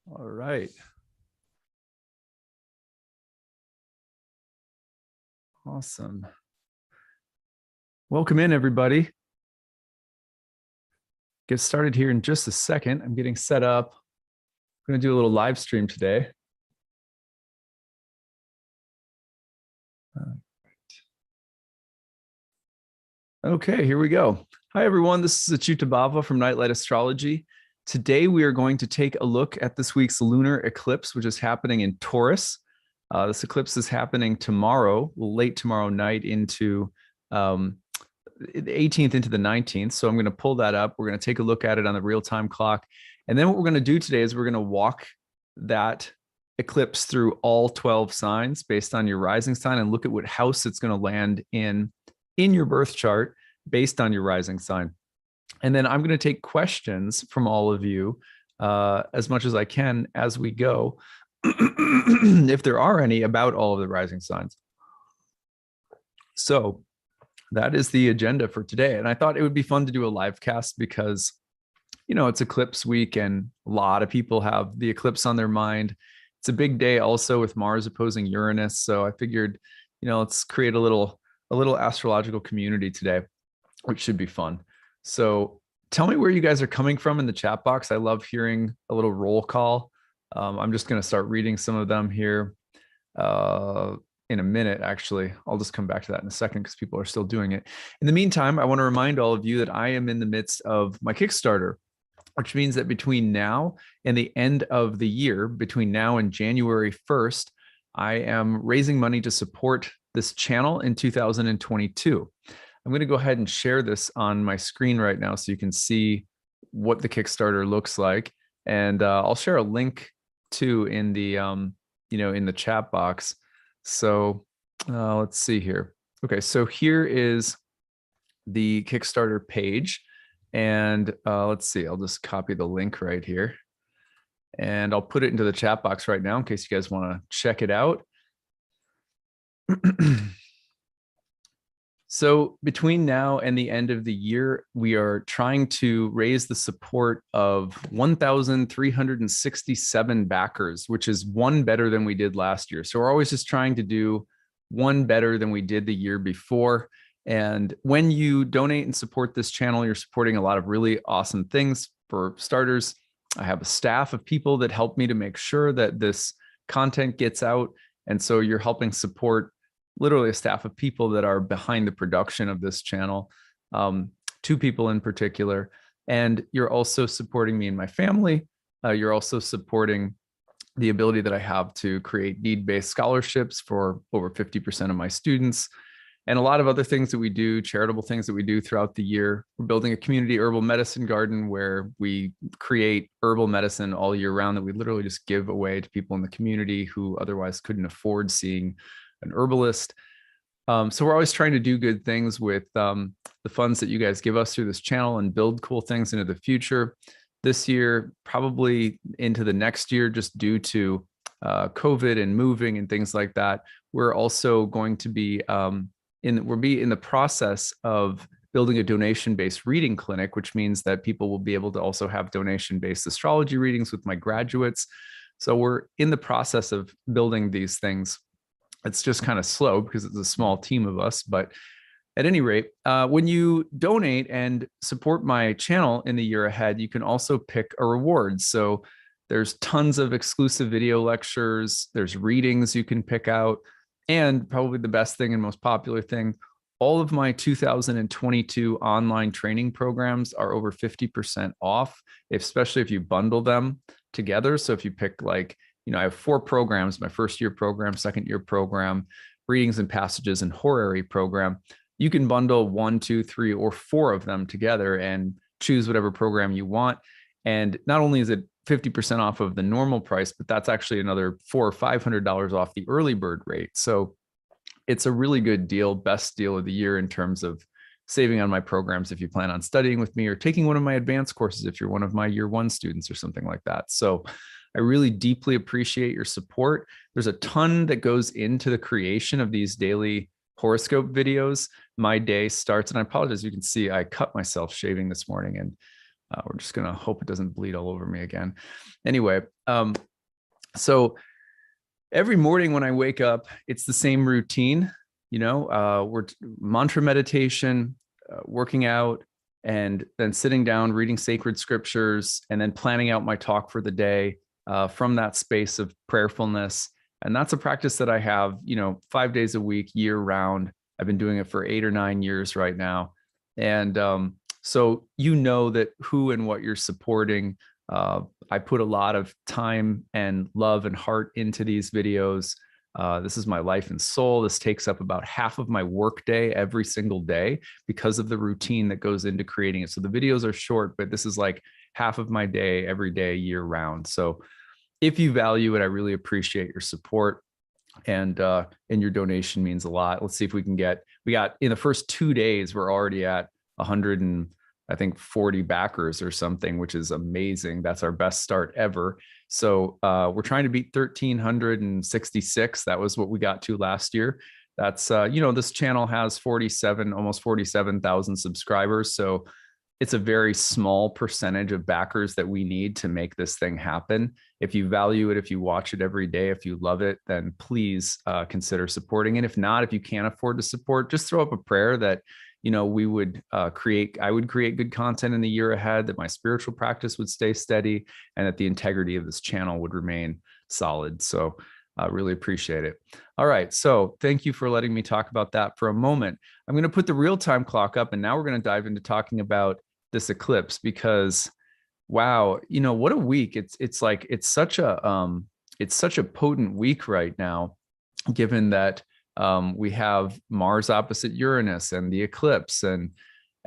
All right. Awesome. Welcome in, everybody. Get started here in just a second. I'm getting set up. I'm going to do a little live stream today. Okay, here we go. Hi, everyone. This is Achyuta Bhava from Nightlight Astrology. Today, we are going to take a look at this week's lunar eclipse, which is happening in Taurus. This eclipse is happening tomorrow, late tomorrow night into the 18th into the 19th. So I'm going to pull that up. We're going to take a look at it on the real-time clock. And then what we're going to do today is we're going to walk that eclipse through all 12 signs based on your rising sign and look at what house it's going to land in your birth chart based on your rising sign. And then I'm going to take questions from all of you as much as I can as we go, if there are any, about all of the rising signs. So that is the agenda for today. And I thought it would be fun to do a live cast because, you know, it's eclipse week and a lot of people have the eclipse on their mind. It's a big day also with Mars opposing Uranus. So I figured, you know, let's create a little astrological community today, which should be fun. So tell me where you guys are coming from in the chat box. I love hearing a little roll call. I'm just going to start reading some of them here in a minute. Actually, I'll just come back to that in a second because people are still doing it. In the meantime, I want to remind all of you that I am in the midst of my Kickstarter, which means that between now and the end of the year, between now and January 1st, I am raising money to support this channel in 2022. I'm going to go ahead and share this on my screen right now so you can see what the Kickstarter looks like. And I'll share a link too in the, in the chat box. So let's see here. Okay, so here is the Kickstarter page. And let's see, I'll just copy the link right here. And I'll put it into the chat box right now in case you guys want to check it out. So between now and the end of the year, we are trying to raise the support of 1,367 backers, which is one better than we did last year. So we're always just trying to do one better than we did the year before. And when you donate and support this channel, you're supporting a lot of really awesome things. For starters, I have a staff of people that help me to make sure that this content gets out. And so you're helping support literally a staff of people that are behind the production of this channel, 2 people in particular. And you're also supporting me and my family. You're also supporting the ability that I have to create need-based scholarships for over 50% of my students, and a lot of other things that we do, charitable things that we do throughout the year. We're building a community herbal medicine garden where we create herbal medicine all year round that we literally just give away to people in the community who otherwise couldn't afford seeing an herbalist. So we're always trying to do good things with the funds that you guys give us through this channel and build cool things into the future. This year, probably into the next year, just due to COVID and moving and things like that, we're also going to be we'll be in the process of building a donation-based reading clinic, which means that people will be able to also have donation-based astrology readings with my graduates. So we're in the process of building these things. It's just kind of slow because it's a small team of us, but at any rate, when you donate and support my channel in the year ahead, you can also pick a reward. So there's tons of exclusive video lectures, there's readings you can pick out, and probably the best thing and most popular thing, all of my 2022 online training programs are over 50% off, especially if you bundle them together. So if you pick like, I have 4 programs, my first year program, second year program, readings and passages, and horary program. You can bundle 1, 2, 3, or 4 of them together and choose whatever program you want. And not only is it 50% off of the normal price, but that's actually another $400 or $500 off the early bird rate. So it's a really good deal, best deal of the year in terms of saving on my programs if you plan on studying with me or taking one of my advanced courses if you're one of my year 1 students or something like that. So I really deeply appreciate your support. There's a ton that goes into the creation of these daily horoscope videos. My day starts, and I apologize, you can see I cut myself shaving this morning, and We're just going to hope it doesn't bleed all over me again. Anyway, so every morning when I wake up, it's the same routine. We're mantra meditation, working out, and then sitting down, reading sacred scriptures, and then planning out my talk for the day from that space of prayerfulness. And that's a practice that I have, 5 days a week, year round. I've been doing it for 8 or 9 years right now. And so that who and what you're supporting. I put a lot of time and love and heart into these videos. This is my life and soul. This takes up about half of my workday every single day because of the routine that goes into creating it. So the videos are short, but this is like half of my day every day, year round. So if you value it, I really appreciate your support, and your donation means a lot. Let's see if we got in the first 2 days, we're already at 100 and I think 40 backers or something, which is amazing. That's our best start ever. So we're trying to beat 1,366. That was what we got to last year. That's, this channel has almost 47,000 subscribers. So it's a very small percentage of backers that we need to make this thing happen. If you value it, if you watch it every day, if you love it, then please consider supporting. And if not, if you can't afford to support, just throw up a prayer that I would create good content in the year ahead, that my spiritual practice would stay steady, and that the integrity of this channel would remain solid. So I really appreciate it. All right. So thank you for letting me talk about that for a moment. I'm going to put the real-time clock up, and now we're going to dive into talking about this eclipse, because wow, what a week. It's such a potent week right now, given that we have Mars opposite Uranus and the eclipse and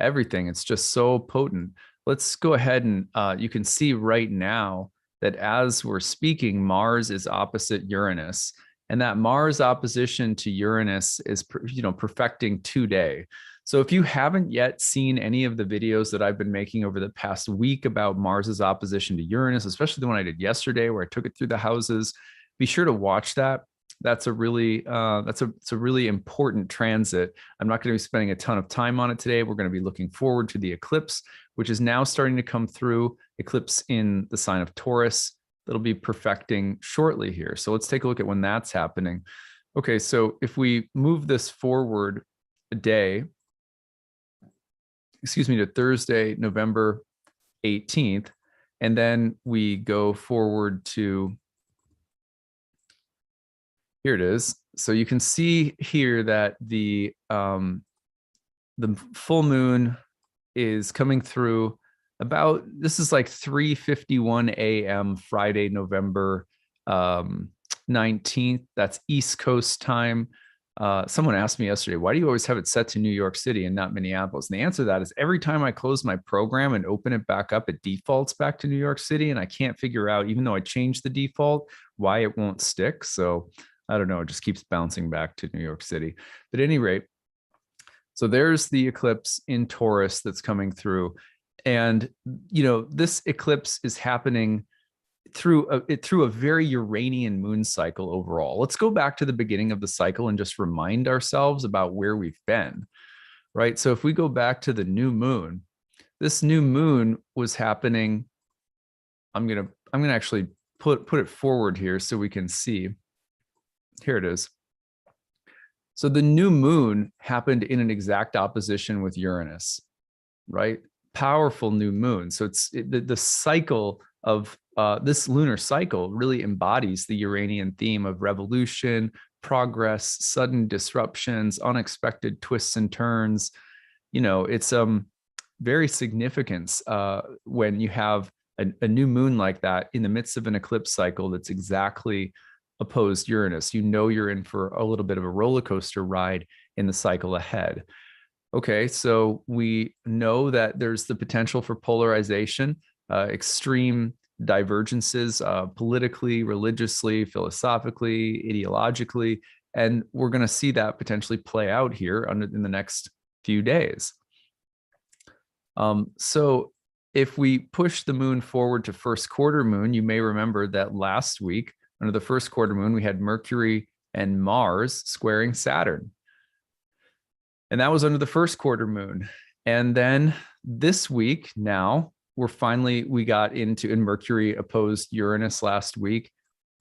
everything. It's just so potent. Let's go ahead and you can see right now that as we're speaking, Mars is opposite Uranus, and that Mars opposition to Uranus is, perfecting today. So if you haven't yet seen any of the videos that I've been making over the past week about Mars's opposition to Uranus, especially the one I did yesterday where I took it through the houses, be sure to watch that. That's a really it's a really important transit. I'm not going to be spending a ton of time on it today. We're going to be looking forward to the eclipse, which is now starting to come through. Eclipse in the sign of Taurus. That'll be perfecting shortly here. So let's take a look at when that's happening. Okay, so if we move this forward a day, to Thursday, November 18th, and then we go forward to, here it is. So you can see here that the full moon is coming through this is like 3:51 a.m. Friday, November 19th. That's East Coast time. Someone asked me yesterday, why do you always have it set to New York City and not Minneapolis? And the answer to that is every time I close my program and open it back up, it defaults back to New York City. And I can't figure out, even though I changed the default, why it won't stick. So I don't know, it just keeps bouncing back to New York City. But at any rate, so there's the eclipse in Taurus that's coming through. And, this eclipse is happening through a very Uranian moon cycle overall. Let's go back to the beginning of the cycle and just remind ourselves about where we've been, right? So if we go back to the new moon, this new moon was happening. I'm going to actually put it forward here so we can see. Here it is. So the new moon happened in an exact opposition with Uranus, right? Powerful new moon. So the cycle of this lunar cycle really embodies the Uranian theme of revolution, progress, sudden disruptions, unexpected twists and turns. It's very significant when you have a new moon like that in the midst of an eclipse cycle that's exactly opposed Uranus. You're in for a little bit of a roller coaster ride in the cycle ahead. Okay, so we know that there's the potential for polarization, extreme divergences politically, religiously, philosophically, ideologically, and we're going to see that potentially play out here in the next few days. So if we push the moon forward to first quarter moon, you may remember that last week, under the first quarter moon, we had Mercury and Mars squaring Saturn. And that was under the first quarter moon. And then this week now, we got into, and Mercury opposed Uranus last week.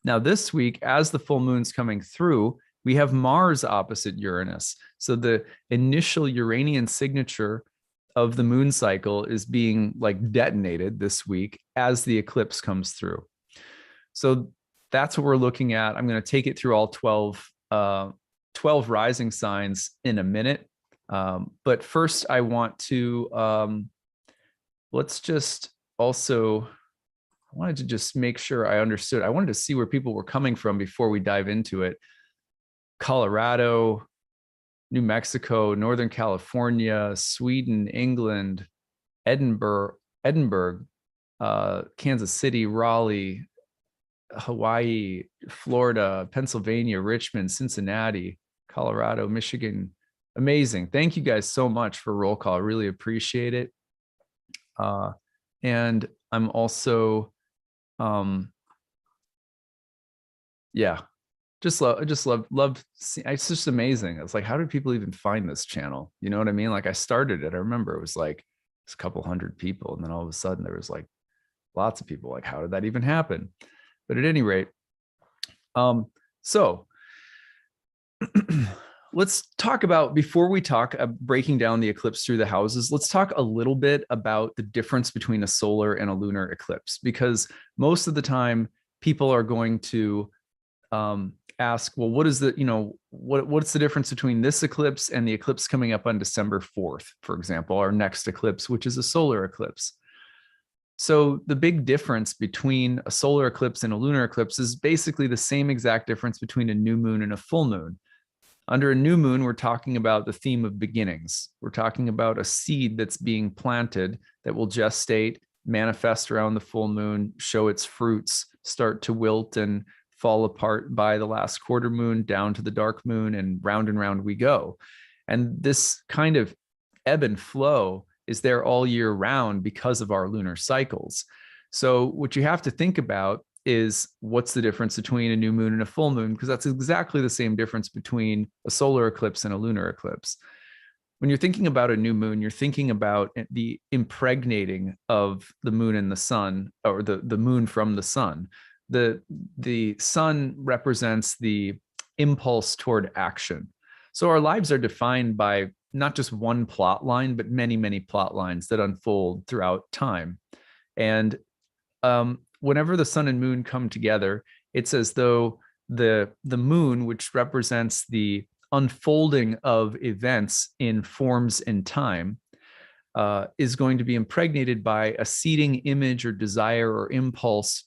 Now this week, as the full moon's coming through, we have Mars opposite Uranus. So the initial Uranian signature of the moon cycle is being like detonated this week as the eclipse comes through. So that's what we're looking at. I'm going to take it through all 12 rising signs in a minute. But first I want to, let's just also, I wanted to just make sure I understood. I wanted to see where people were coming from before we dive into it. Colorado, New Mexico, Northern California, Sweden, England, Edinburgh, Kansas City, Raleigh, Hawaii, Florida, Pennsylvania, Richmond, Cincinnati, Colorado, Michigan. Amazing. Thank you guys so much for roll call. I really appreciate it. And I'm also, yeah, just love, it's just amazing. It's like, how did people even find this channel? You know what I mean? Like I started it, I remember it was like, it's a couple hundred people. And then all of a sudden there was like lots of people. Like, how did that even happen? But at any rate, so let's talk about, before we talk breaking down the eclipse through the houses, let's talk a little bit about the difference between a solar and a lunar eclipse, because most of the time people are going to ask, well, what is the, what's the difference between this eclipse and the eclipse coming up on December 4th, for example, our next eclipse, which is a solar eclipse. So the big difference between a solar eclipse and a lunar eclipse is basically the same exact difference between a new moon and a full moon. Under a new moon, we're talking about the theme of beginnings. We're talking about a seed that's being planted that will gestate, manifest around the full moon, show its fruits, start to wilt and fall apart by the last quarter moon, down to the dark moon, and round we go. And this kind of ebb and flow is there all year round because of our lunar cycles. So what you have to think about is, what's the difference between a new moon and a full moon? Because that's exactly the same difference between a solar eclipse and a lunar eclipse. When you're thinking about a new moon, you're thinking about the impregnating of the moon and the sun, or the moon from the sun. The sun represents the impulse toward action. So our lives are defined by not just one plot line, but many plot lines that unfold throughout time. And whenever the sun and moon come together, it's as though the moon, which represents the unfolding of events in forms and time, is going to be impregnated by a seeding image or desire or impulse,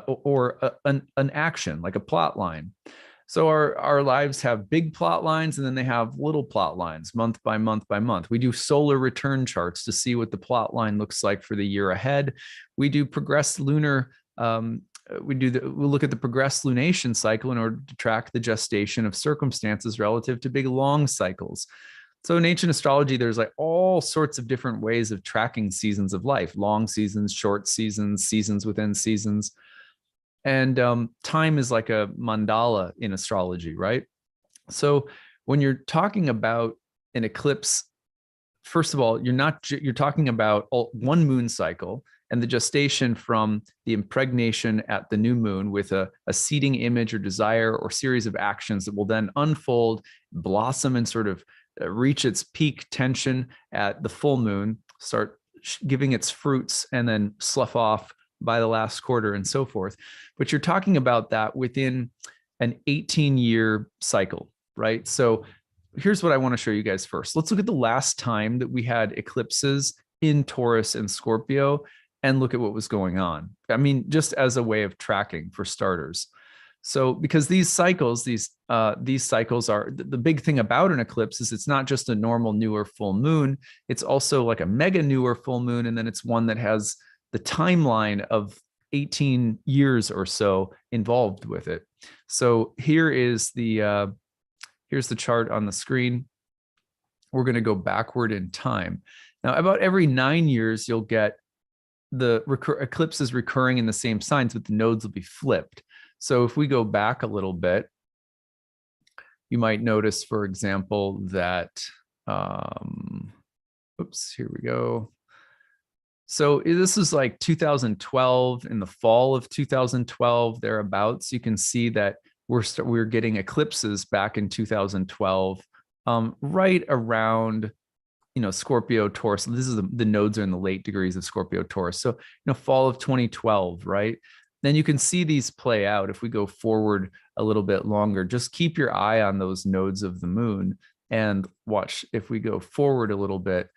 or an action, like a plot line. So our lives have big plot lines, and then they have little plot lines, month by month by month. We do solar return charts to see what the plot line looks like for the year ahead. We do progressed lunar, we look at the progressed lunation cycle in order to track the gestation of circumstances relative to big long cycles. So in ancient astrology, there's like all sorts of different ways of tracking seasons of life: long seasons, short seasons, seasons within seasons. And time is like a mandala in astrology, right? So when you're talking about an eclipse, first of all, you're talking about one moon cycle and the gestation from the impregnation at the new moon with a seeding image or desire or series of actions that will then unfold, blossom, and sort of reach its peak tension at the full moon, start giving its fruits, and then slough off by the last quarter and so forth. But you're talking about that within an 18-year cycle, right? So here's what I want to show you guys first. Let's look at the last time that we had eclipses in Taurus and Scorpio and look at what was going on. I mean, just as a way of tracking for starters. So because these cycles are, the big thing about an eclipse is it's not just a normal new or full moon, it's also like a mega new or full moon, and then it's one that has the timeline of 18 years or so involved with it. So here's the chart on the screen. We're going to go backward in time. Now, about every 9 years, you'll get the eclipses recurring in the same signs, but the nodes will be flipped. So if we go back a little bit, you might notice, for example, that, oops, here we go. So this is like 2012, in the fall of 2012, thereabouts. You can see that we're getting eclipses back in 2012, right around, Scorpio, Taurus. This is the nodes are in the late degrees of Scorpio, Taurus. So, fall of 2012, right? Then you can see these play out. If we go forward a little bit longer, just keep your eye on those nodes of the moon and watch. If we go forward a little bit,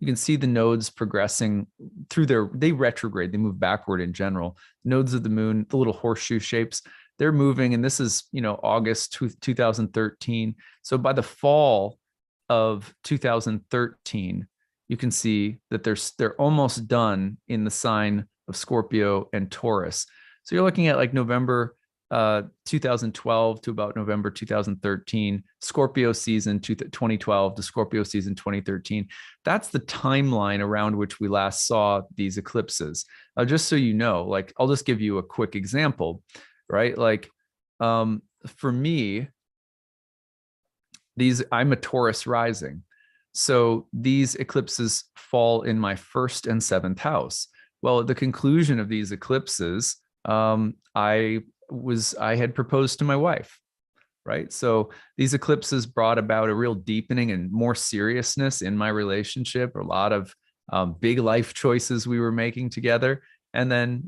you can see the nodes progressing through they retrograde, they move backward in general. Nodes of the moon, the little horseshoe shapes, they're moving. And this is, August 2013. So by the fall of 2013, you can see that they're almost done in the sign of Scorpio and Taurus. So you're looking at like November 2012 to about November 2013, Scorpio season 2012 to Scorpio season 2013. That's the timeline around which we last saw these eclipses. Just so you know, like, I'll just give you a quick example, right? Like, for me, I'm a Taurus rising. So these eclipses fall in my first and seventh house. Well, at the conclusion of these eclipses, I had proposed to my wife, right? So these eclipses brought about a real deepening and more seriousness in my relationship, a lot of big life choices we were making together. And then,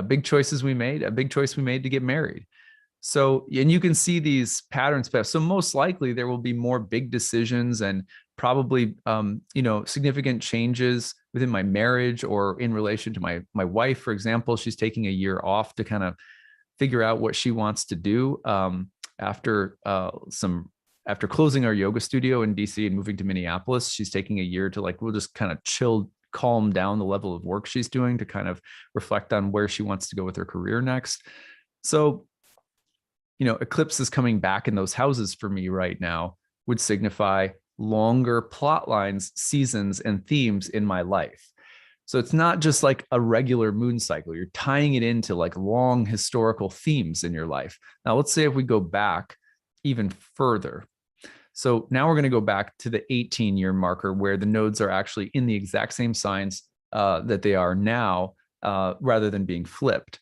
big choices we made, a big choice we made to get married. So, and you can see these patterns. So most likely there will be more big decisions and probably, significant changes within my marriage or in relation to my wife. For example, she's taking a year off to kind of figure out what she wants to do after closing our yoga studio in DC and moving to Minneapolis. She's taking a year to we'll just kind of calm down the level of work she's doing to kind of reflect on where she wants to go with her career next. So, eclipses coming back in those houses for me right now would signify longer plot lines, seasons, and themes in my life. So it's not just like a regular moon cycle. You're tying it into like long historical themes in your life. Now, let's say if we go back even further. So now we're going to go back to the 18-year marker where the nodes are actually in the exact same signs that they are now, rather than being flipped.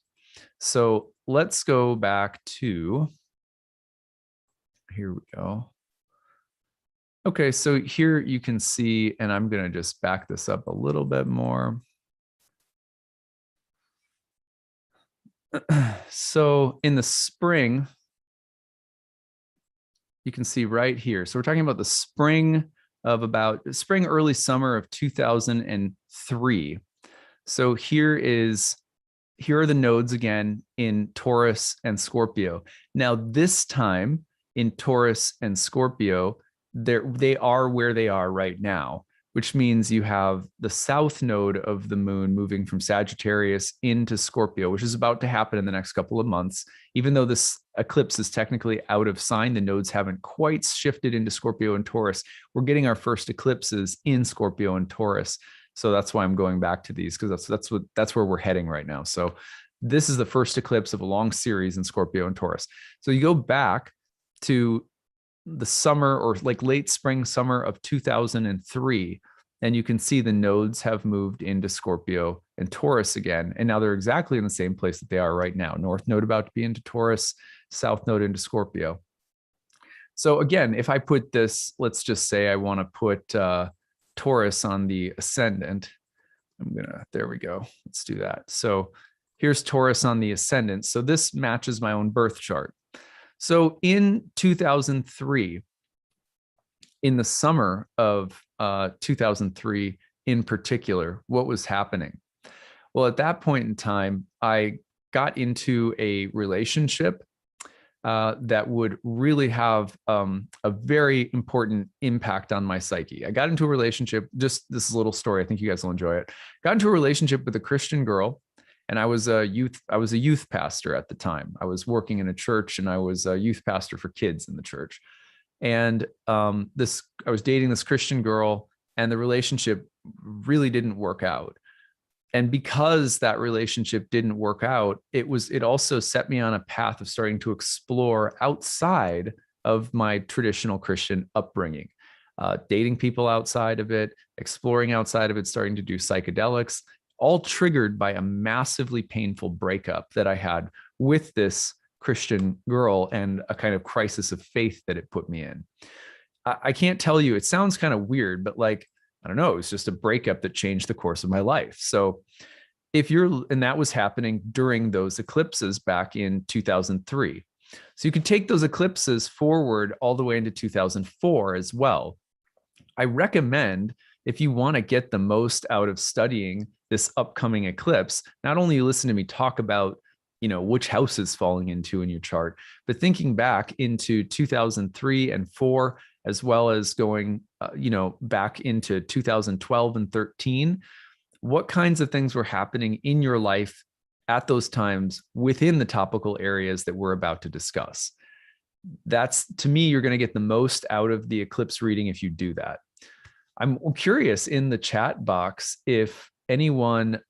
So let's go back to, here we go. Okay, so here you can see, and I'm going to just back this up a little bit more. So in the spring, you can see right here. So we're talking about the spring, early summer of 2003. So here are the nodes again in Taurus and Scorpio. Now, this time in Taurus and Scorpio, they are where they are right now, which means you have the south node of the moon moving from Sagittarius into Scorpio, which is about to happen in the next couple of months. Even though this eclipse is technically out of sign, the nodes haven't quite shifted into Scorpio and Taurus. We're getting our first eclipses in Scorpio and Taurus. So that's why I'm going back to these, because that's where we're heading right now. So this is the first eclipse of a long series in Scorpio and Taurus. So you go back to the summer or like late spring, summer of 2003, and you can see the nodes have moved into Scorpio and Taurus again. And now they're exactly in the same place that they are right now. North node about to be into Taurus, south node into Scorpio. So again, if I put this, let's just say I want to put Taurus on the ascendant. There we go. Let's do that. So here's Taurus on the ascendant. So this matches my own birth chart. So in 2003, in the summer of 2003 in particular, what was happening? Well, at that point in time, I got into a relationship that would really have a very important impact on my psyche. I got into a relationship, just this little story, I think you guys will enjoy it. Got into a relationship with a Christian girl, and I was a youth pastor at the time. I was working in a church, and I was a youth pastor for kids in the church. And I was dating this Christian girl, and the relationship really didn't work out. And because that relationship didn't work out, it also set me on a path of starting to explore outside of my traditional Christian upbringing. dating people outside of it, exploring outside of it, starting to do psychedelics, all triggered by a massively painful breakup that I had with this Christian girl and a kind of crisis of faith that it put me in. I can't tell you, it sounds kind of weird, but like, I don't know, it was just a breakup that changed the course of my life. So and that was happening during those eclipses back in 2003. So you could take those eclipses forward all the way into 2004 as well. I recommend, if you want to get the most out of studying this upcoming eclipse, not only listen to me talk about, which house is falling into in your chart, but thinking back into 2003 and 4, as well as going, back into 2012 and 13, what kinds of things were happening in your life at those times within the topical areas that we're about to discuss. That's, to me, you're going to get the most out of the eclipse reading if you do that. I'm curious in the chat box if anyone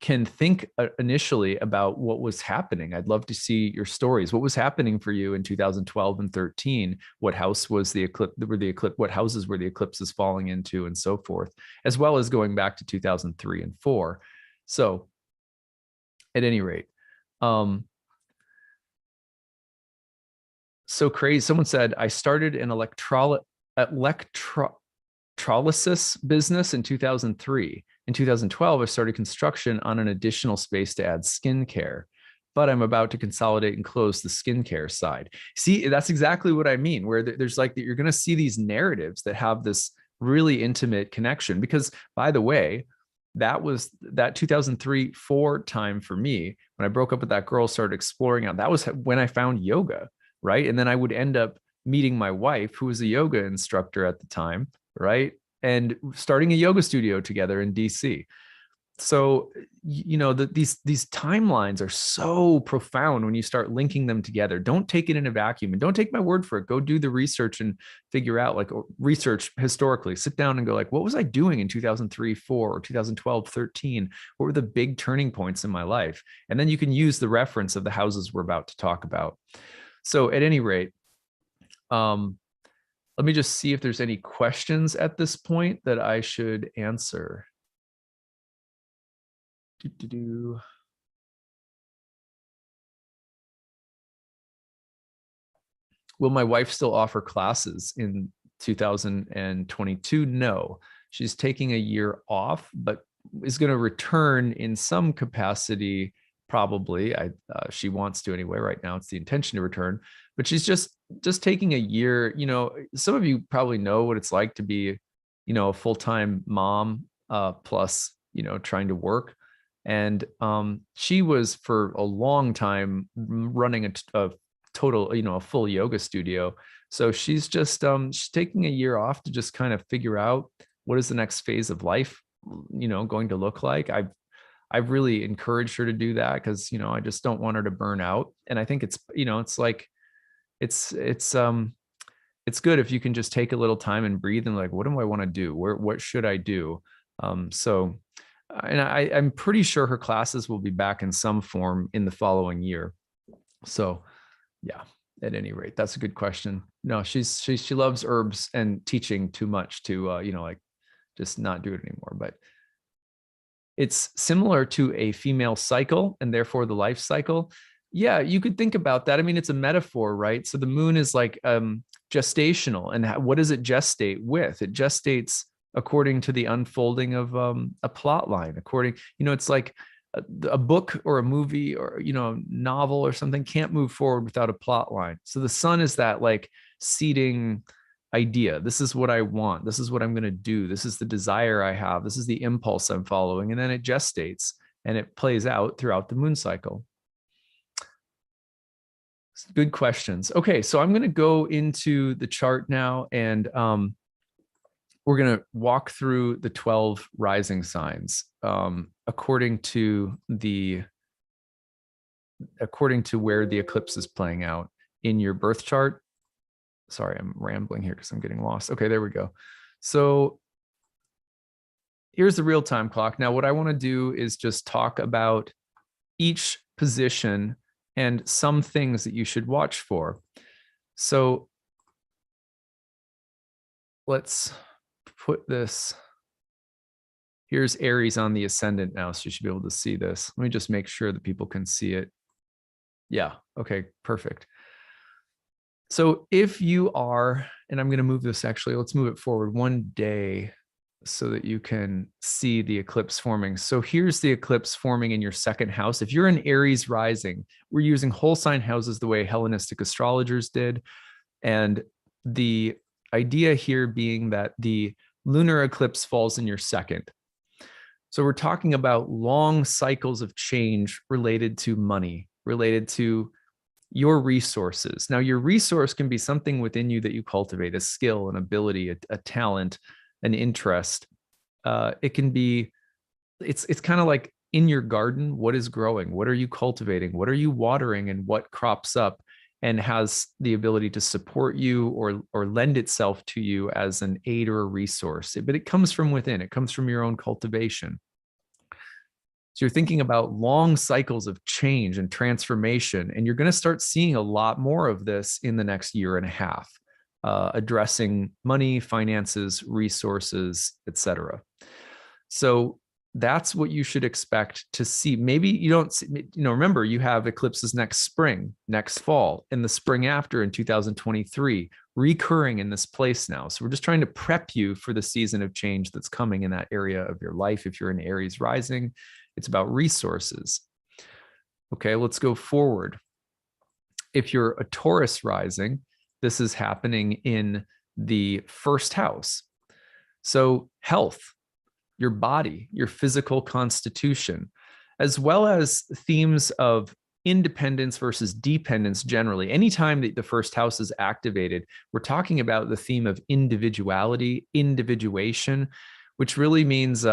can think initially about what was happening. I'd love to see your stories. What was happening for you in 2012 and 13? What house was the eclipse? What houses were the eclipses falling into, and so forth, as well as going back to 2003 and 4. So, at any rate, so crazy. Someone said, I started an electrolysis business in 2003. In 2012, I started construction on an additional space to add skincare, but I'm about to consolidate and close the skincare side. See, that's exactly what I mean, where there's like, you're going to see these narratives that have this really intimate connection. Because, by the way, that was that 2003-4 time for me when I broke up with that girl, started exploring out. That was when I found yoga, right? And then I would end up meeting my wife, who was a yoga instructor at the time, right? And starting a yoga studio together in DC. So, these timelines are so profound when you start linking them together. Don't take it in a vacuum, and don't take my word for it. Go do the research and figure out, like, research historically. Sit down and go, like, what was I doing in 2003, 4, or 2012, 13? What were the big turning points in my life? And then you can use the reference of the houses we're about to talk about. So at any rate, let me just see if there's any questions at this point that I should answer. Will my wife still offer classes in 2022? No, she's taking a year off, but is going to return in some capacity. Probably, she wants to anyway. Right now, it's the intention to return, but she's just taking a year. Some of you probably know what it's like to be, a full-time mom, plus, trying to work. And she was for a long time running a total, a full yoga studio. So she's just she's taking a year off to just kind of figure out what is the next phase of life, going to look like. I've really encouraged her to do that because, I just don't want her to burn out. And I think it's, it's like, it's good if you can just take a little time and breathe and like, what do I want to do? What should I do? And I'm pretty sure her classes will be back in some form in the following year. So yeah, at any rate, that's a good question. No, she loves herbs and teaching too much to, like, just not do it anymore. But it's similar to a female cycle and therefore the life cycle. Yeah, you could think about that. I mean, it's a metaphor, right? So the moon is like gestational. And what does it gestate with? It gestates according to the unfolding of a plot line. It's like a book or a movie or, novel or something can't move forward without a plot line. So the sun is that like seeding idea. This is what I want. This is what I'm going to do. This is the desire I have. This is the impulse I'm following. And then it gestates and it plays out throughout the moon cycle. Good questions. Okay, so I'm going to go into the chart now, and we're going to walk through the 12 rising signs according to where the eclipse is playing out in your birth chart. Sorry, I'm rambling here because I'm getting lost. Okay, there we go. So here's the real-time clock. Now, what I want to do is just talk about each position and some things that you should watch for. So let's put this. Here's Aries on the ascendant now, so you should be able to see this. Let me just make sure that people can see it. Yeah, okay, perfect. So if you are, and I'm going to move this actually, let's move it forward one day so that you can see the eclipse forming. So here's the eclipse forming in your second house. If you're an Aries rising, we're using whole sign houses the way Hellenistic astrologers did. And the idea here being that the lunar eclipse falls in your second. So we're talking about long cycles of change related to money, related to your resources. Now, your resource can be something within you that you cultivate, a skill, an ability, a talent, an interest. It can be, it's kind of like in your garden, what is growing? What are you cultivating? What are you watering, and what crops up and has the ability to support you or lend itself to you as an aid or a resource? But it comes from within. It comes from your own cultivation. So you're thinking about long cycles of change and transformation, and you're going to start seeing a lot more of this in the next year and a half, addressing money, finances, resources, etc. So that's what you should expect to see. Maybe you don't see, remember you have eclipses next spring, next fall, and the spring after in 2023, recurring in this place now. So we're just trying to prep you for the season of change that's coming in that area of your life. If you're an Aries rising, it's about resources. Okay, let's go forward. If you're a Taurus rising, this is happening in the first house. So health, your body, your physical constitution, as well as themes of independence versus dependence generally. Anytime that the first house is activated, we're talking about the theme of individuality, individuation, which really means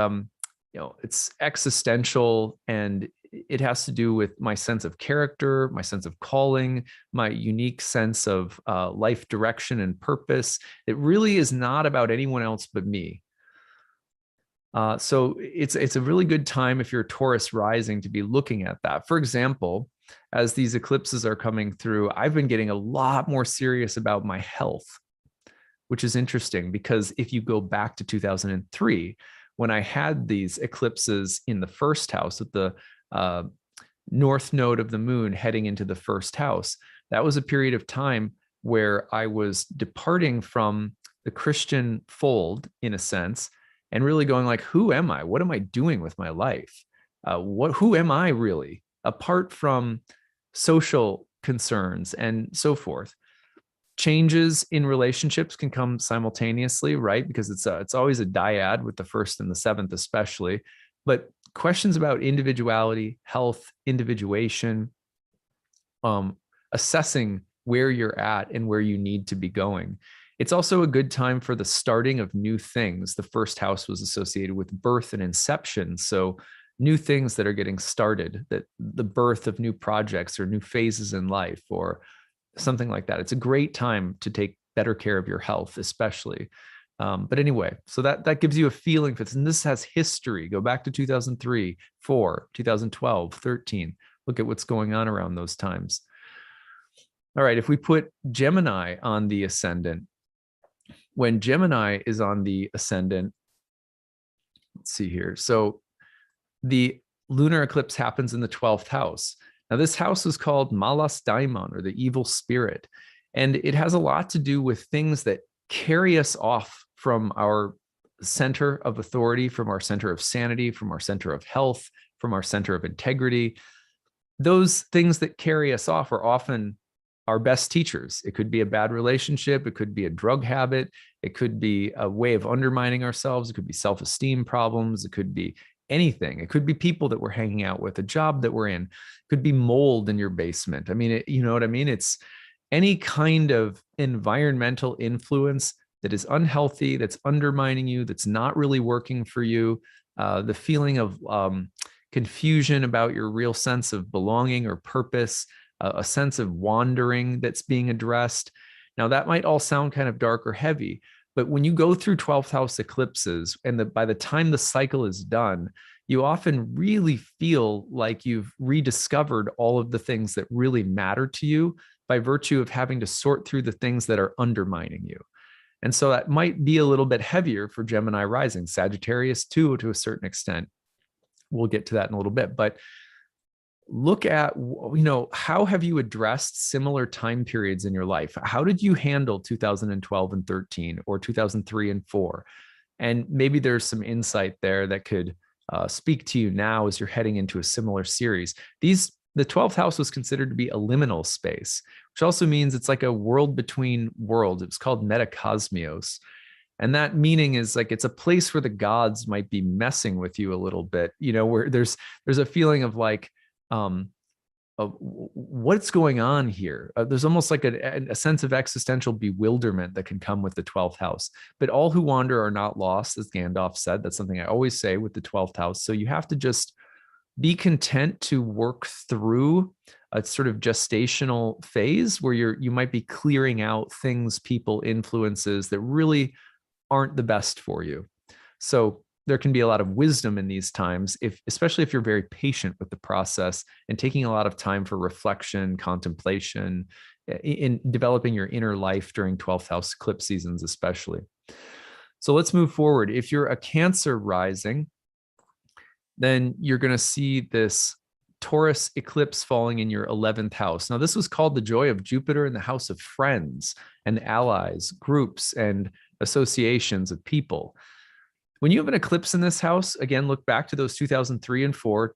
it's existential, and it has to do with my sense of character, my sense of calling, my unique sense of life direction and purpose. It really is not about anyone else but me. So it's a really good time if you're a Taurus rising to be looking at that. For example, as these eclipses are coming through, I've been getting a lot more serious about my health, which is interesting because if you go back to 2003, when I had these eclipses in the first house at the north node of the moon heading into the first house, that was a period of time where I was departing from the Christian fold in a sense, and really going like, who am I? What am I doing with my life? Who am I really, apart from social concerns and so forth? Changes in relationships can come simultaneously, right? Because it's always a dyad with the first and the seventh, especially. But questions about individuality, health, individuation, assessing where you're at and where you need to be going. It's also a good time for the starting of new things. The first house was associated with birth and inception. So new things that are getting started, that the birth of new projects or new phases in life or something like that. It's a great time to take better care of your health, especially. But anyway, so that gives you a feeling for this. And this has history. Go back to 2003, 4, 2012, 13. Look at what's going on around those times. All right, if we put Gemini on the ascendant, when Gemini is on the ascendant, let's see here. So the lunar eclipse happens in the 12th house. Now, this house is called Malas Daimon, or the evil spirit. And it has a lot to do with things that carry us off from our center of authority, from our center of sanity, from our center of health, from our center of integrity. Those things that carry us off are often our best teachers. It could be a bad relationship. It could be a drug habit. It could be a way of undermining ourselves. It could be self-esteem problems. It could be anything. It could be people that we're hanging out with, a job that we're in. It could be mold in your basement. I mean, you know what I mean? It's any kind of environmental influence that is unhealthy, that's undermining you, that's not really working for you. The feeling of confusion about your real sense of belonging or purpose, a sense of wandering that's being addressed. Now, that might all sound kind of dark or heavy, but when you go through 12th house eclipses and by the time the cycle is done, you often really feel like you've rediscovered all of the things that really matter to you by virtue of having to sort through the things that are undermining you. And so that might be a little bit heavier for Gemini rising, Sagittarius too, to a certain extent. We'll get to that in a little bit, but look at, how have you addressed similar time periods in your life? How did you handle 2012 and 13 or 2003 and 4? And maybe there's some insight there that could speak to you now as you're heading into a similar series. The 12th house was considered to be a liminal space, which also means it's like a world between worlds. It's called metacosmos. And that meaning is like it's a place where the gods might be messing with you a little bit, where there's a feeling of like, of what's going on here. There's almost like a sense of existential bewilderment that can come with the 12th house. But all who wander are not lost, as Gandalf said. That's something I always say with the 12th house. So you have to just be content to work through a sort of gestational phase where you might be clearing out things, people, influences that really aren't the best for you. So there can be a lot of wisdom in these times, especially if you're very patient with the process and taking a lot of time for reflection, contemplation, in developing your inner life during 12th house eclipse seasons, especially. So let's move forward. If you're a Cancer rising, then you're going to see this Taurus eclipse falling in your 11th house. Now, this was called the joy of Jupiter in the house of friends and allies, groups, and associations of people. When you have an eclipse in this house, again, look back to those 2003 and 4,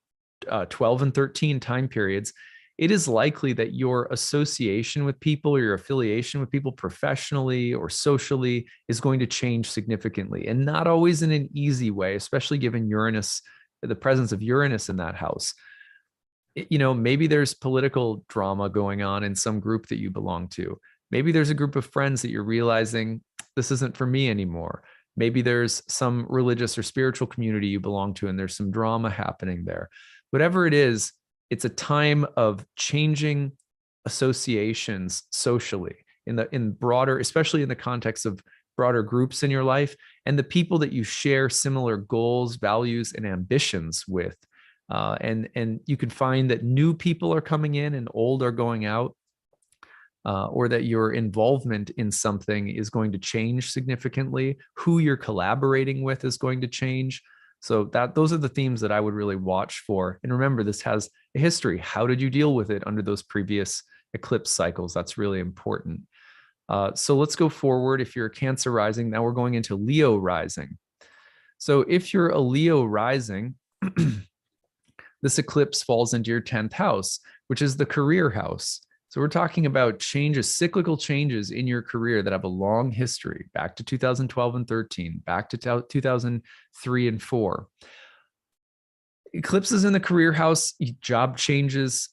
12 and 13 time periods. It is likely that your association with people or your affiliation with people professionally or socially is going to change significantly, and not always in an easy way, especially given Uranus, the presence of Uranus in that house. Maybe there's political drama going on in some group that you belong to. Maybe there's a group of friends that you're realizing this isn't for me anymore. Maybe there's some religious or spiritual community you belong to, and there's some drama happening there. Whatever it is, it's a time of changing associations socially in broader, especially in the context of broader groups in your life and the people that you share similar goals, values, and ambitions with. And you can find that new people are coming in and old are going out. Or that your involvement in something is going to change significantly. Who you're collaborating with is going to change. So those are the themes that I would really watch for. And remember, this has a history. How did you deal with it under those previous eclipse cycles? That's really important. So let's go forward. If you're a Cancer rising, now we're going into Leo rising. So if you're a Leo rising, this eclipse falls into your 10th house, which is the career house. So we're talking about changes, cyclical changes in your career that have a long history, back to 2012 and 13, back to 2003 and 4. Eclipses in the career house, job changes,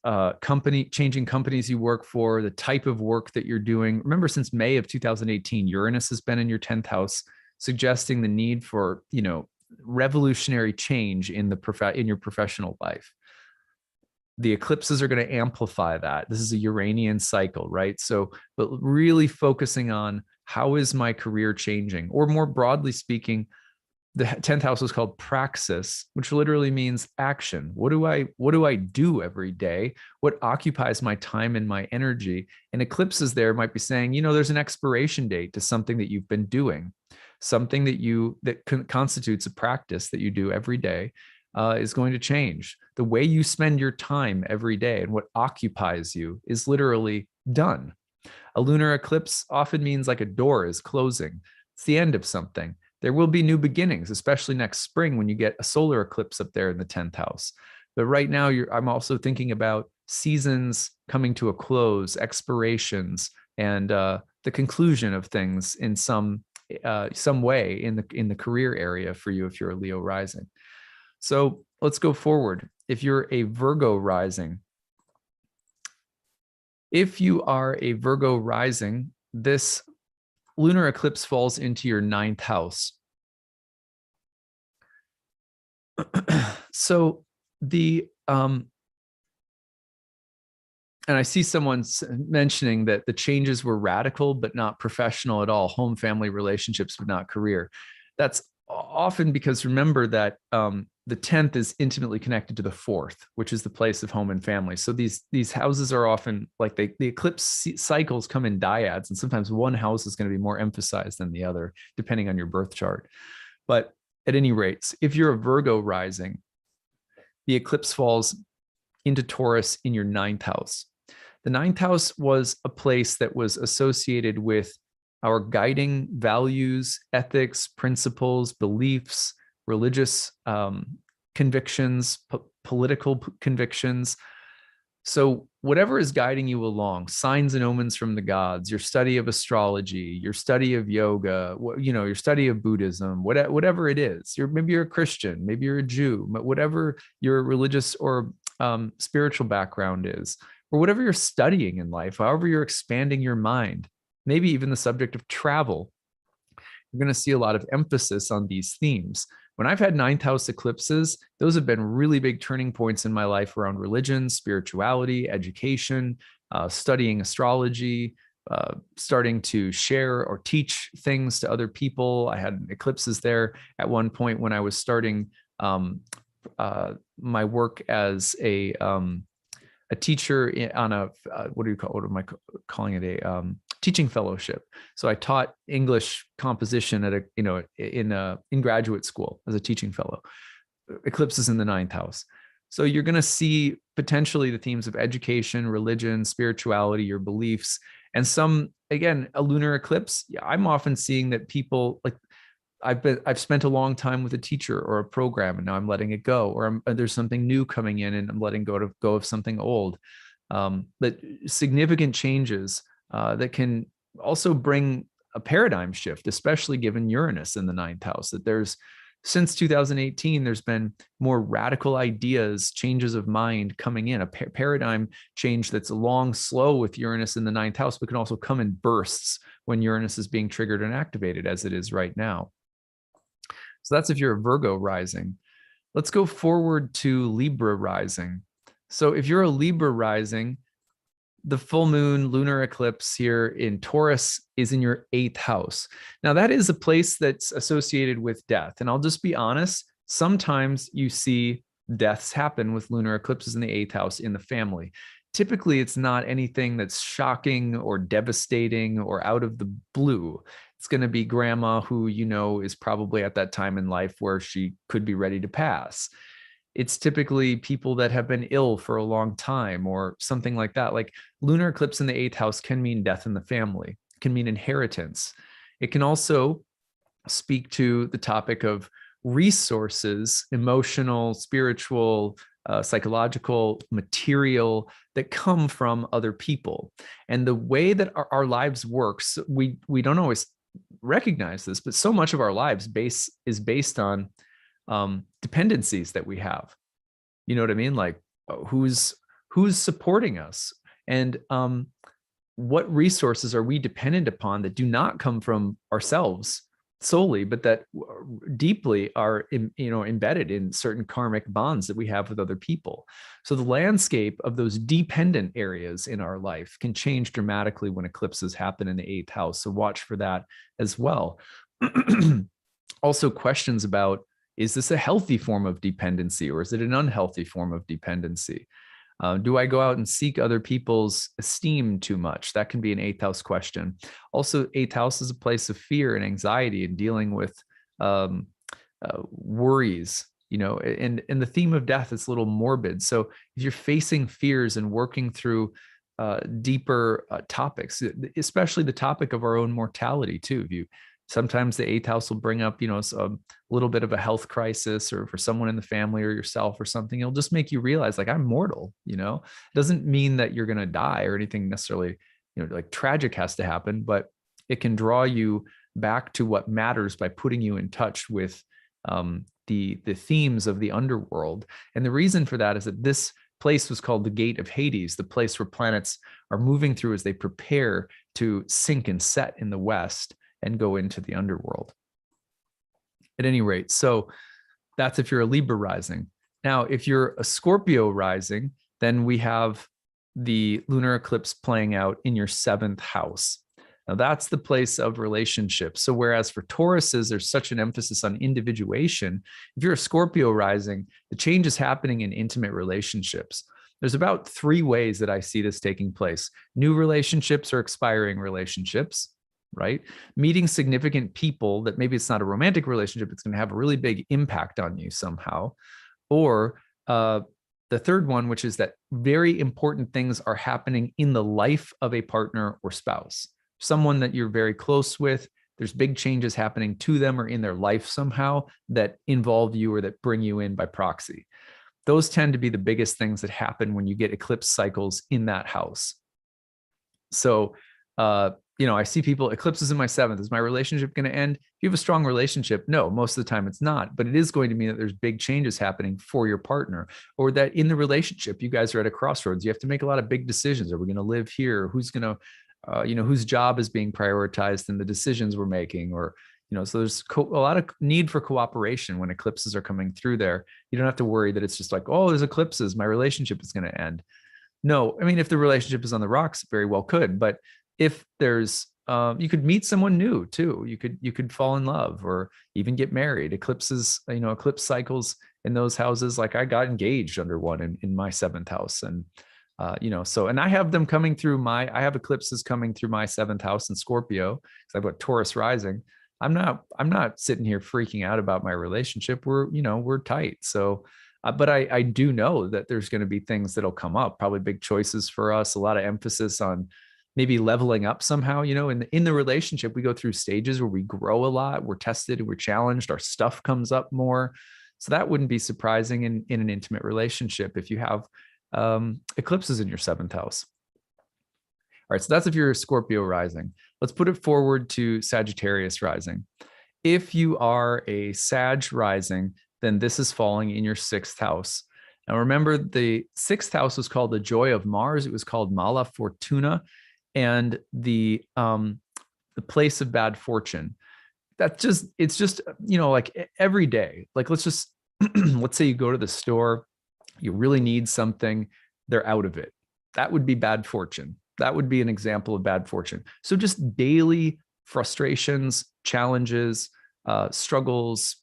changing companies you work for, the type of work that you're doing. Remember, since May of 2018, Uranus has been in your 10th house, suggesting the need for, revolutionary change in your professional life. The eclipses are going to amplify that. This is a Uranian cycle, right? So, but really focusing on how is my career changing, or more broadly speaking, the 10th house is called praxis, which literally means action. What do I do every day? What occupies my time and my energy? And eclipses there might be saying, there's an expiration date to something that you've been doing, something that constitutes a practice that you do every day. Is going to change. The way you spend your time every day and what occupies you is literally done. A lunar eclipse often means like a door is closing. It's the end of something. There will be new beginnings, especially next spring when you get a solar eclipse up there in the 10th house. But right now, I'm also thinking about seasons coming to a close, expirations, and the conclusion of things in some way in the career area for you if you're a Leo rising. So let's go forward. If you're a Virgo rising, if you are a Virgo rising, this lunar eclipse falls into your 9th house. So and I see someone mentioning that the changes were radical, but not professional at all, home, family relationships, but not career. That's often because remember that the 10th is intimately connected to the 4th, which is the place of home and family. So these houses are often like the eclipse cycles come in dyads, and sometimes one house is going to be more emphasized than the other, depending on your birth chart. But at any rate, if you're a Virgo rising, the eclipse falls into Taurus in your 9th house. The 9th house was a place that was associated with our guiding values, ethics, principles, beliefs, religious convictions, political convictions. So whatever is guiding you along, signs and omens from the gods, your study of astrology, your study of yoga, your study of Buddhism, whatever it is, maybe you're a Christian, maybe you're a Jew, but whatever your religious or spiritual background is, or whatever you're studying in life, however you're expanding your mind, maybe even the subject of travel, you're going to see a lot of emphasis on these themes. When I've had 9th house eclipses, those have been really big turning points in my life around religion, spirituality, education, studying astrology, starting to share or teach things to other people. I had eclipses there at one point when I was starting my work as a teacher on a what am I calling it, a teaching fellowship. So I taught English composition at in graduate school as a teaching fellow. Eclipses in the 9th house. So you're going to see potentially the themes of education, religion, spirituality, your beliefs, and a lunar eclipse. Yeah, I'm often seeing that people like I've spent a long time with a teacher or a program, and now I'm letting it go, or there's something new coming in and I'm letting go of something old. But significant changes that can also bring a paradigm shift, especially given Uranus in the 9th house. That since 2018, there's been more radical ideas, changes of mind coming in, a paradigm change that's long, slow with Uranus in the 9th house, but can also come in bursts when Uranus is being triggered and activated, as it is right now. So that's if you're a Virgo rising. Let's go forward to Libra rising. So if you're a Libra rising, the full moon lunar eclipse here in Taurus is in your 8th house. Now that is a place that's associated with death. And I'll just be honest, sometimes you see deaths happen with lunar eclipses in the 8th house in the family. Typically, it's not anything that's shocking or devastating or out of the blue. It's going to be grandma who, is probably at that time in life where she could be ready to pass. It's typically people that have been ill for a long time or something like that. Like lunar eclipse in the 8th house can mean death in the family. It can mean inheritance. It can also speak to the topic of resources, emotional, spiritual, psychological, material that come from other people. And the way that our lives works, we don't always recognize this, but so much of our lives is based on dependencies that we have. You know what I mean? Like who's supporting us, and what resources are we dependent upon that do not come from ourselves solely, but that deeply are embedded in certain karmic bonds that we have with other people. So the landscape of those dependent areas in our life can change dramatically when eclipses happen in the 8th house. So watch for that as well. Also questions about, is this a healthy form of dependency or is it an unhealthy form of dependency? Do I go out and seek other people's esteem too much? That can be an 8th house question. Also, 8th house is a place of fear and anxiety and dealing with worries, and the theme of death is a little morbid. So if you're facing fears and working through deeper topics, especially the topic of our own mortality too, sometimes the 8th house will bring up, a little bit of a health crisis, or for someone in the family or yourself or something. It'll just make you realize, like, I'm mortal. It doesn't mean that you're going to die or anything necessarily, like tragic has to happen, but it can draw you back to what matters by putting you in touch with the themes of the underworld. And the reason for that is that this place was called the Gate of Hades, the place where planets are moving through as they prepare to sink and set in the west and go into the underworld. At any rate, so that's if you're a Libra rising. Now, if you're a Scorpio rising, then we have the lunar eclipse playing out in your 7th house. Now that's the place of relationships. So whereas for Tauruses, there's such an emphasis on individuation. If you're a Scorpio rising, the change is happening in intimate relationships. There's about 3 ways that I see this taking place: new relationships or expiring relationships, right? Meeting significant people that maybe it's not a romantic relationship, it's going to have a really big impact on you somehow. Or the third one, which is that very important things are happening in the life of a partner or spouse, someone that you're very close with. There's big changes happening to them or in their life somehow that involve you or that bring you in by proxy. Those tend to be the biggest things that happen when you get eclipse cycles in that house. So, I see people, eclipses in my 7th. Is my relationship going to end? If you have a strong relationship, no, most of the time it's not, but it is going to mean that there's big changes happening for your partner, or that in the relationship, you guys are at a crossroads. You have to make a lot of big decisions. Are we going to live here? Who's going to, whose job is being prioritized in the decisions we're making? Or, so there's a lot of need for cooperation when eclipses are coming through there. You don't have to worry that it's just like, oh, there's eclipses, my relationship is going to end. No, I mean, if the relationship is on the rocks, it very well could. But if there's, you could meet someone new too. You could fall in love or even get married. Eclipses, eclipse cycles in those houses. Like I got engaged under one in my 7th house, and and I have them coming through I have eclipses coming through my 7th house in Scorpio because I've got Taurus rising. I'm not sitting here freaking out about my relationship. We're tight. So, but I do know that there's going to be things that'll come up, probably big choices for us, a lot of emphasis on maybe leveling up somehow. In the relationship, we go through stages where we grow a lot, we're tested, we're challenged, our stuff comes up more. So that wouldn't be surprising in an intimate relationship if you have eclipses in your 7th house. All right, so that's if you're a Scorpio rising. Let's put it forward to Sagittarius rising. If you are a Sag rising, then this is falling in your 6th house. Now remember, the 6th house was called the joy of Mars. It was called Mala Fortuna, and the place of bad fortune. It's just like every day. Like let's say you go to the store, you really need something, they're out of it. That would be bad fortune. That would be an example of bad fortune. So just daily frustrations, challenges, struggles,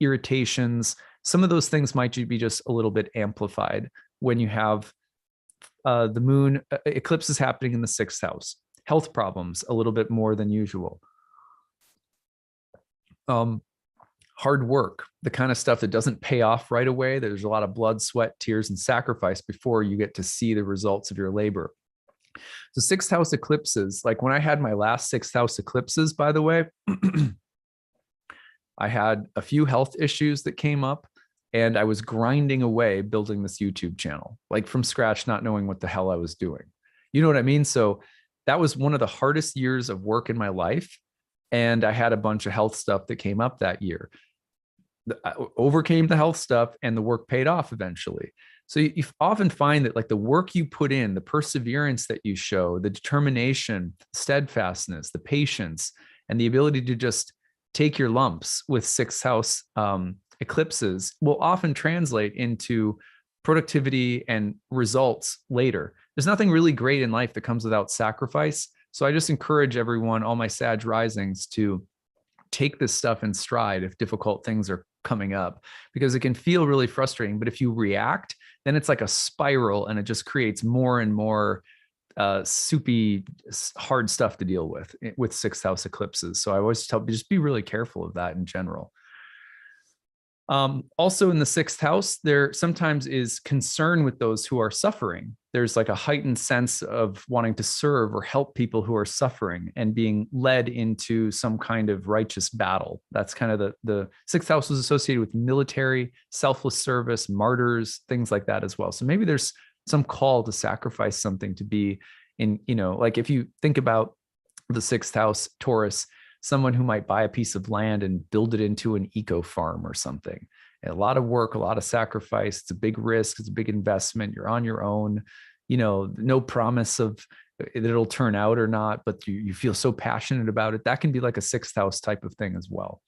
irritations. Some of those things might be just a little bit amplified when you have the moon eclipse is happening in the 6th house. Health problems a little bit more than usual. Hard work, the kind of stuff that doesn't pay off right away. There's a lot of blood, sweat, tears, and sacrifice before you get to see the results of your labor. So 6th house eclipses, like when I had my last 6th house eclipses, by the way, I had a few health issues that came up, and I was grinding away building this YouTube channel, like from scratch, not knowing what the hell I was doing. You know what I mean? So that was one of the hardest years of work in my life. And I had a bunch of health stuff that came up that year. I overcame the health stuff and the work paid off eventually. So you often find that like the work you put in, the perseverance that you show, the determination, steadfastness, the patience, and the ability to just take your lumps with 6th house eclipses will often translate into productivity and results later. There's nothing really great in life that comes without sacrifice. So I just encourage everyone, all my Sag risings, to take this stuff in stride if difficult things are coming up, because it can feel really frustrating. But if you react, then it's like a spiral and it just creates more and more soupy, hard stuff to deal with 6th house eclipses. So I always tell people, just be really careful of that in general. Also in the 6th house, there sometimes is concern with those who are suffering. There's like a heightened sense of wanting to serve or help people who are suffering and being led into some kind of righteous battle. That's kind of the 6th house was associated with military, selfless service, martyrs, things like that as well. So maybe there's some call to sacrifice something to be in, like if you think about the 6th house Taurus, someone who might buy a piece of land and build it into an eco farm or something. And a lot of work, a lot of sacrifice. It's a big risk. It's a big investment. You're on your own, no promise of that it'll turn out or not, but you feel so passionate about it. That can be like a 6th house type of thing as well.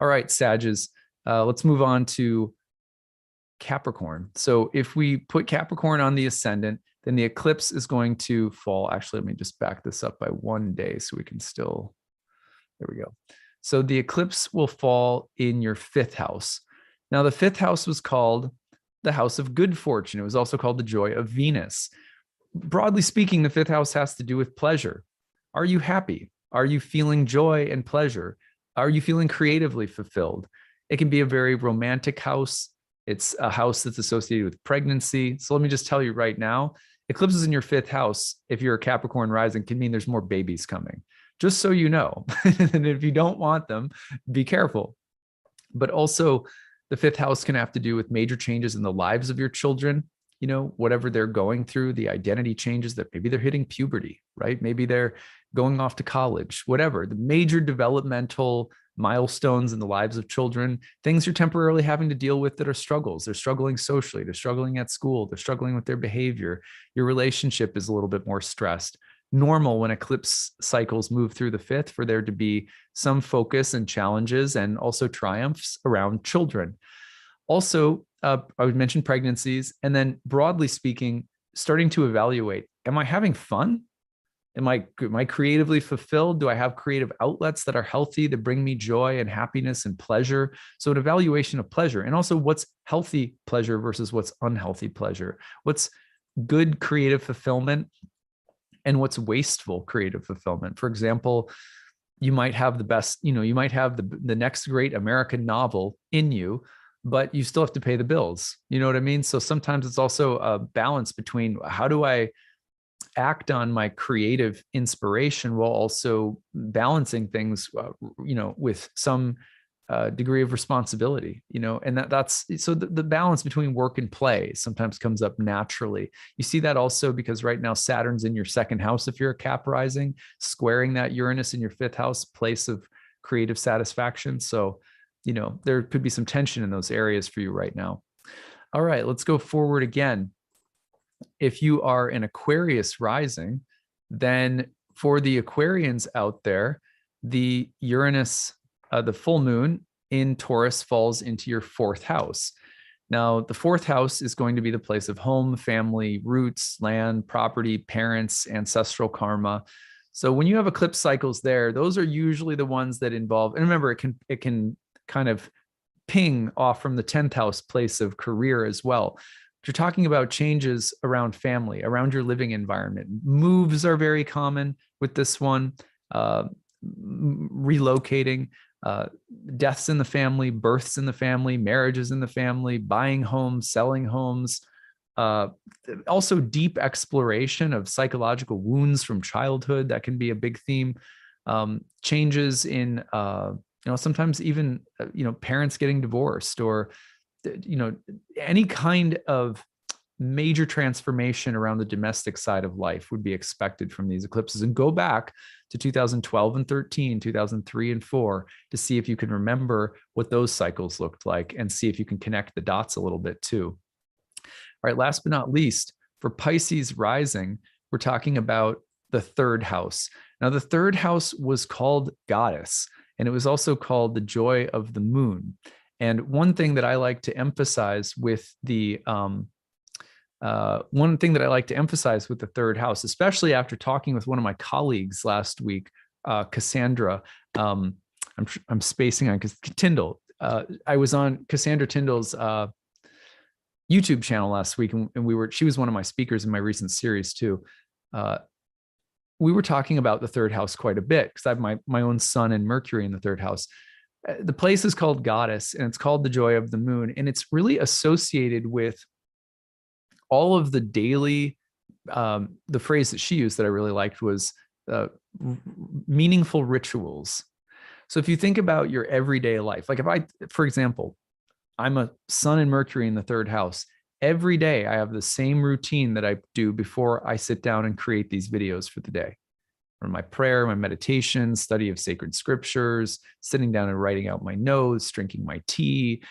All right, Sages, let's move on to Capricorn. So if we put Capricorn on the ascendant, then the eclipse is going to fall. Actually, let me just back this up by 1 day so we can still, there we go. So the eclipse will fall in your 5th house. Now, the 5th house was called the house of good fortune. It was also called the joy of Venus. Broadly speaking, the 5th house has to do with pleasure. Are you happy? Are you feeling joy and pleasure? Are you feeling creatively fulfilled? It can be a very romantic house. It's a house that's associated with pregnancy. So let me just tell you right now, eclipses in your 5th house, if you're a Capricorn rising, can mean there's more babies coming. Just so you know. And if you don't want them, be careful. But also, the 5th house can have to do with major changes in the lives of your children, you know, whatever they're going through, the identity changes, that maybe they're hitting puberty, right? Maybe they're going off to college, whatever, the major developmental milestones in the lives of children, things you're temporarily having to deal with that are struggles. They're struggling socially, they're struggling at school, they're struggling with their behavior. Your relationship is a little bit more stressed. Normal when eclipse cycles move through the 5th for there to be some focus and challenges and also triumphs around children. Also, I would mention pregnancies, and then broadly speaking, starting to evaluate, am I having fun? Am I creatively fulfilled? Do I have creative outlets that are healthy, that bring me joy and happiness and pleasure? So an evaluation of pleasure, and also what's healthy pleasure versus what's unhealthy pleasure. What's good creative fulfillment and what's wasteful creative fulfillment. For example, you might have the best, you know, you might have the next great American novel in you, but you still have to pay the bills. You know what I mean? So sometimes it's also a balance between how do I act on my creative inspiration while also balancing things, you know, with some degree of responsibility, you know, and that's so the balance between work and play sometimes comes up naturally. You see that also because right now Saturn's in your 2nd house if you're a Cap rising, squaring that Uranus in your 5th house, place of creative satisfaction. So, you know, there could be some tension in those areas for you right now. All right, let's go forward again. If you are an Aquarius rising, then for the Aquarians out there, the Uranus, the full moon in Taurus falls into your 4th house. Now, the 4th house is going to be the place of home, family, roots, land, property, parents, ancestral karma. So when you have eclipse cycles there, those are usually the ones that involve, and remember, it can kind of ping off from the 10th house place of career as well. You're talking about changes around family, around your living environment. Moves are very common with this one, relocating, deaths in the family, births in the family, marriages in the family, buying homes, selling homes, also deep exploration of psychological wounds from childhood. That can be a big theme. Changes in, you know, sometimes even, you know, parents getting divorced, or you know, any kind of major transformation around the domestic side of life would be expected from these eclipses. And go back to 2012 and 13, 2003 and 4 to see if you can remember what those cycles looked like and see if you can connect the dots a little bit too. All right, last but not least, for Pisces rising, we're talking about the 3rd house. Now, the 3rd house was called Goddess, and it was also called the joy of the moon. And one thing that I like to emphasize with the 3rd house, especially after talking with one of my colleagues last week, Cassandra, I'm spacing on Tyndall. I was on Cassandra Tyndall's YouTube channel last week, and she was one of my speakers in my recent series too. We were talking about the 3rd house quite a bit because I have my own sun and Mercury in the 3rd house. The place is called Goddess, and it's called the joy of the moon. And it's really associated with all of the daily, the phrase that she used that I really liked was meaningful rituals. So if you think about your everyday life, like for example, I'm a sun and Mercury in the 3rd house. Every day I have the same routine that I do before I sit down and create these videos for the day. Or my prayer, my meditation, study of sacred scriptures, sitting down and writing out my notes, drinking my tea.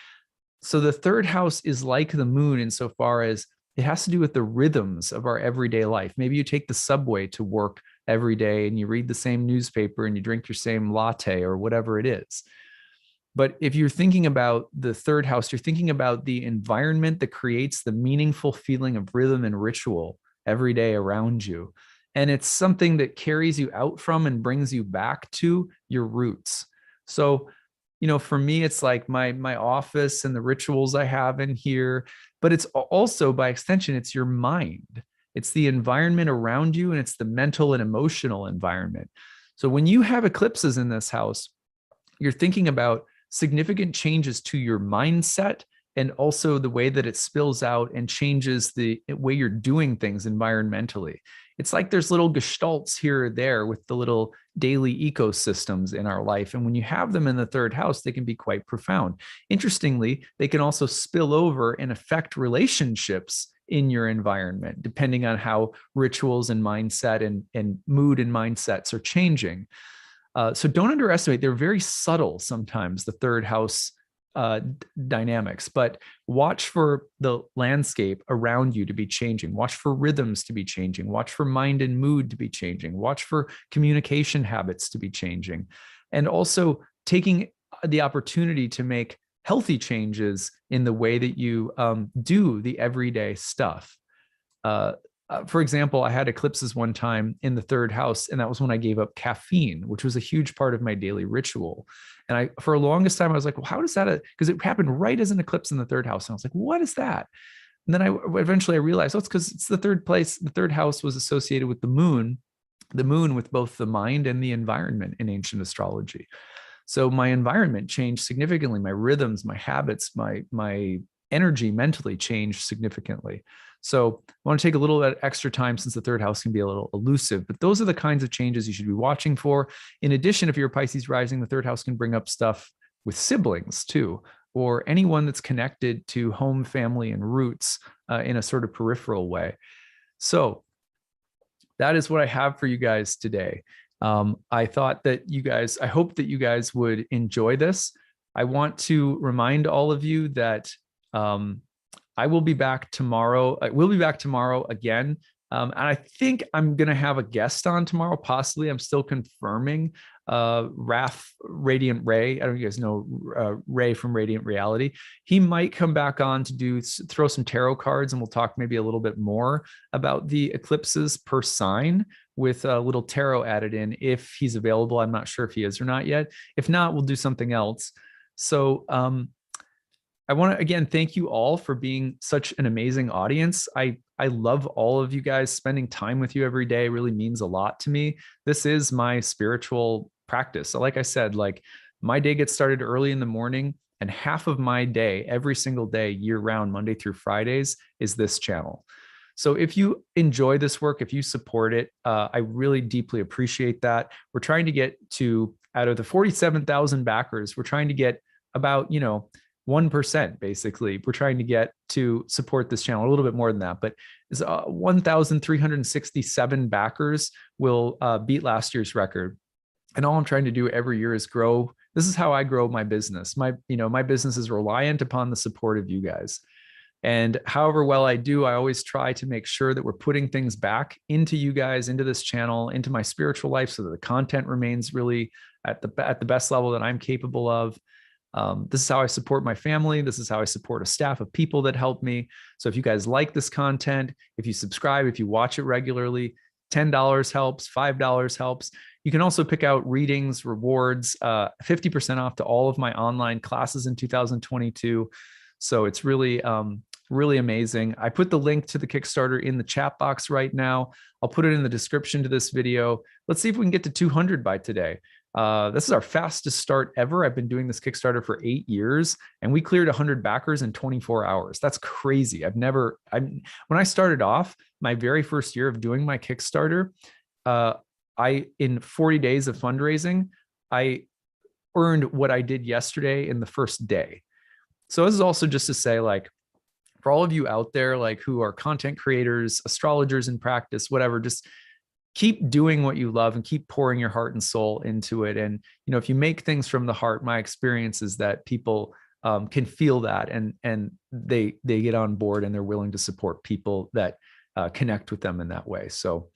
So the 3rd house is like the moon insofar as it has to do with the rhythms of our everyday life. Maybe you take the subway to work every day and you read the same newspaper and you drink your same latte or whatever it is. But if you're thinking about the third house, you're thinking about the environment that creates the meaningful feeling of rhythm and ritual every day around you. And it's something that carries you out from and brings you back to your roots. So, for me, it's like my office and the rituals I have in here, but it's also by extension, it's your mind. It's the environment around you, and it's the mental and emotional environment. So when you have eclipses in this house, you're thinking about significant changes to your mindset and also the way that it spills out and changes the way you're doing things environmentally. It's like there's little gestalts here or there with the little daily ecosystems in our life. And when you have them in the third house, they can be quite profound. Interestingly, they can also spill over and affect relationships in your environment, depending on how rituals and mindset and mood and mindsets are changing. So don't underestimate. They're very subtle sometimes, the third house dynamics, but watch for the landscape around you to be changing. Watch for rhythms to be changing. Watch for mind and mood to be changing. Watch for communication habits to be changing. And also taking the opportunity to make healthy changes in the way that you do the everyday stuff. For example, I had eclipses one time in the third house, and that was when I gave up caffeine, which was a huge part of my daily ritual. And for the longest time, I was like, well, how does that, because it happened right as an eclipse in the third house. And I was like, what is that? And then eventually I realized, oh, it's because it's the third place. The third house was associated with the moon with both the mind and the environment in ancient astrology. So my environment changed significantly. My rhythms, my habits, my energy mentally changed significantly. So I want to take a little bit extra time, since the third house can be a little elusive, but those are the kinds of changes you should be watching for. In addition, if you're a Pisces rising, the third house can bring up stuff with siblings too, or anyone that's connected to home, family, and roots in a sort of peripheral way. So that is what I have for you guys today. I hope that you guys would enjoy this. I want to remind all of you that I will be back tomorrow. We'll be back tomorrow again. And I think I'm going to have a guest on tomorrow, possibly. I'm still confirming Radiant Ray. I don't know if you guys know Ray from Radiant Reality. He might come back on to throw some tarot cards, and we'll talk maybe a little bit more about the eclipses per sign with a little tarot added in if he's available. I'm not sure if he is or not yet. If not, we'll do something else. So I want to, again, thank you all for being such an amazing audience. I love all of you guys. Spending time with you every day really means a lot to me. This is my spiritual practice. So like I said, like my day gets started early in the morning, and half of my day, every single day, year round, Monday through Fridays, is this channel. So if you enjoy this work, if you support it, I really deeply appreciate that. We're trying to get to, out of the 47,000 backers, we're trying to get about, 1%, basically. We're trying to get to support this channel, a little bit more than that, but 1,367 backers will beat last year's record. And all I'm trying to do every year is grow. This is how I grow my business. My business is reliant upon the support of you guys. And however well I do, I always try to make sure that we're putting things back into you guys, into this channel, into my spiritual life, so that the content remains really at the best level that I'm capable of. This is how I support my family. This is how I support a staff of people that help me. So if you guys like this content, if you subscribe, if you watch it regularly, $10 helps, $5 helps. You can also pick out readings, rewards, 50% off to all of my online classes in 2022. So it's really, really amazing. I put the link to the Kickstarter in the chat box right now. I'll put it in the description to this video. Let's see if we can get to 200 by today. This is our fastest start ever. I've been doing this Kickstarter for 8 years, and we cleared 100 backers in 24 hours. That's crazy. When I started off my very first year of doing my Kickstarter, in 40 days of fundraising, I earned what I did yesterday in the first day. So this is also just to say, like, for all of you out there, like, who are content creators, astrologers in practice, whatever, just keep doing what you love and keep pouring your heart and soul into it. And, if you make things from the heart, my experience is that people can feel that, and they get on board, and they're willing to support people that connect with them in that way. So,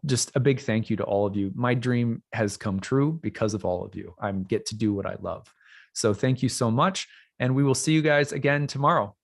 just a big thank you to all of you. My dream has come true because of all of you. I get to do what I love. So thank you so much. And we will see you guys again tomorrow.